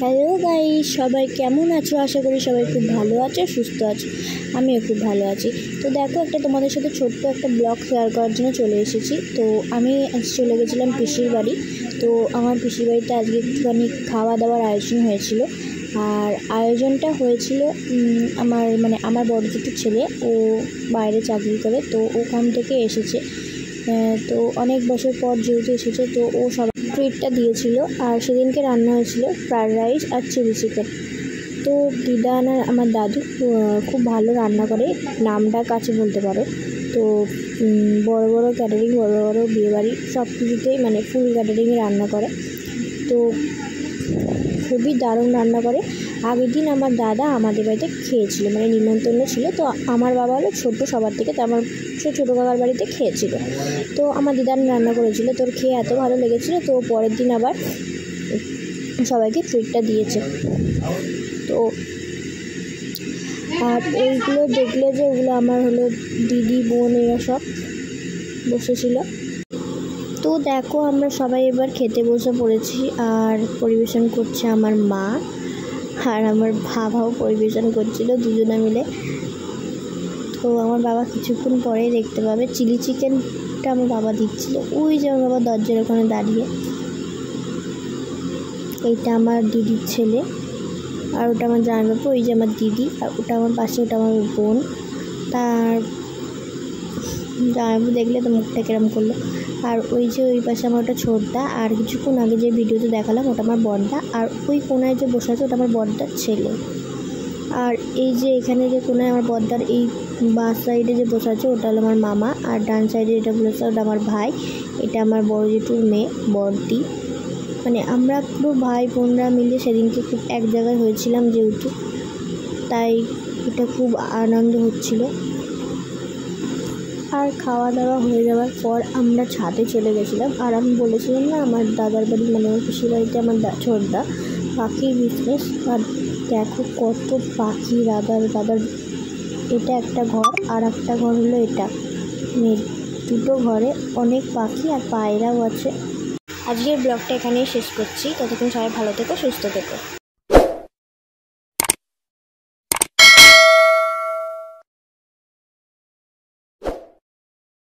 Hello guys, সবাই কেমন আছো? আশা করি সবাই খুব ভালো আছো, সুস্থ আছো। আমিও খুব ভালো আছি। তো দেখো, তোমাদের সাথে ছোট্ট একটা ব্লগ শেয়ার করার জন্য চলে এসেছি। তো আমি চলে গেছিলাম পিসির বাড়ি। তো আমার পিসির বাড়িতে আজকে একটুখানি খাওয়া দাওয়ার আয়োজন হয়েছিল। আর আয়োজনটা হয়েছিল আমার বড় দুটো ছেলে, ও বাইরে চাকরি করে, তো ওখান থেকে এসেছে। তো অনেক বছর পর যেহেতু এসেছে, তো ও সবাই ট্রিটটা দিয়েছিল। আর সেদিনকে রান্না হয়েছিল ফ্রায়েড রাইস আর চিলি চিকেন। তো দিদান আর আমার দাদু খুব ভালো রান্না করে, নামটা কাছে বলতে পারো। তো বড় বড় ক্যাটারিং, বড় বড় বিয়েবাড়ি সব কিছুতেই ফুল ক্যাটারিংয়ে রান্না করে। তো খুবই দারুণ রান্না করে। আগের দিন আমার দাদা আমাদের বাড়িতে খেয়েছিল, নিমন্ত্রণ ছিল। তো আমার বাবা হলো ছোটো সবার থেকে, তো আমার ছোটো কাকার বাড়িতে খেয়েছিল। তো আমার দিদান রান্না করেছিল, তোর খেয়ে এত ভালো লেগেছিলো, তো পরের দিন আবার সবাইকে ট্রিটটা দিয়েছে। তো আর এইগুলো দেখলে যে ওগুলো আমার হলো দিদি, বোন, এরা সব বসেছিল। তো দেখো, আমরা সবাই এবার খেতে বসে পড়েছি। আর পরিবেশন করছে আমার মা, আর আমার বাবাও পরিবেশন করছিল, দুজনে মিলে। তো আমার বাবা কিছুক্ষণ পরেই দেখতে পাবে। চিলি চিকেনটা আমার বাবা দিচ্ছিল, ওই যে আমার বাবা দরজার ওখানে দাঁড়িয়ে। এইটা আমার দিদির ছেলে, আর ওটা আমার জামাইবাবু, ওই যে আমার দিদি, আর ওটা আমার পাশে, ওটা আমার বোন। তার জামাইবাবু দেখলে তো মুখটা কেরম করলো। আর ওই যে ওই পাশে আমার ওটা ছোটদা, আর কিছুক্ষণ আগে যে ভিডিওতে দেখালাম ওটা আমার বড়দা। আর ওই কোনায় যে বসে আছে ওটা আমার বড়দার ছেলে। আর এই যে এখানে যে কোনায় আমার বড়দার এই বাঁ সাইডে যে বসে আছে ওটা হলো আমার মামা। আর ডান সাইডে যেটা বলেছে ওটা আমার ভাই। এটা আমার বড় জেঠুর মেয়ে, বড়দি। আমরা পুরো ভাই বোনরা মিলে সেদিনকে খুব এক জায়গায় হয়েছিলাম, যেহেতু তাই এটা খুব আনন্দ হচ্ছিল। আর খাওয়া দাওয়া হয়ে যাওয়ার পর আমরা ছাদে চলে গেছিলাম। আর আমি বলেছিলাম না, আমার দাদার বাড়ি আমার পিসির বাড়িতে আমার ছোটদা পাখির বিজনেস। আর দেখো কত পাখি, দাদার এটা একটা ঘর, আর একটা ঘর হলো এটা, দুটো ঘরে অনেক পাখি আর পায়রাও আছে। আজকের ব্লগটা এখানেই শেষ করছি। ততক্ষণ সবাই ভালো থেকো, সুস্থ থেকো।